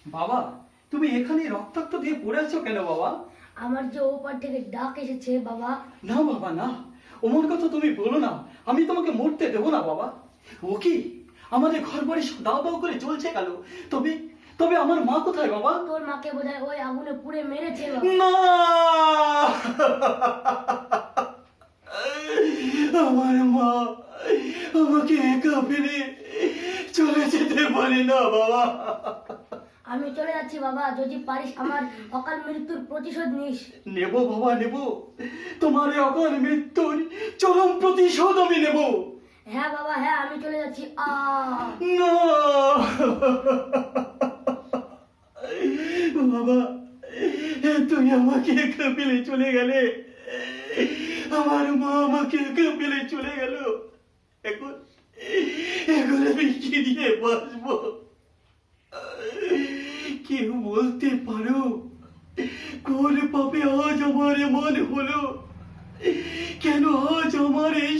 বাবা, তুমি এখানে রক্তাক্ত দিয়ে পড়ে আছো কেন বাবা? আমার যে ওপার থেকে ডাক এসেছে বাবা। না বাবা না, ওমর কথা তুমি বলো না। আমি তোমাকে মরতে দেবো না বাবা। ও কি আমাদের ঘর বাড়ি সব দাও দাও করে চলছে গেল, তবে তবে আমার মা কোথায় বাবা? তোর মাকে বোধহয় ওই আগুনে পুড়ে মেরেছে বাবা। না, আমার মা আমাকে একা ফেলে চলে যেতে পারে না বাবা। আমি চলে যাচ্ছি বাবা, যদি পারিস আমার অকাল মৃত্যুর প্রতিশোধ নিস। নেব বাবা নেব, তোমার এই অকাল মৃত্যুর চরম প্রতিশোধ আমি নেব। হ্যাঁ বাবা হ্যাঁ, আমি চলে যাচ্ছি। না বাবা, তুমি আমাকে একা ফেলে চলে গেলে, আমার মা আমাকে একা ফেলে চলে গেল। এখন এখন আমি কি দিয়ে বাঁচবো? কেউ বলতে পারো কোন পাপে আজ আমার এমন হলো? কেন আজ আমার এই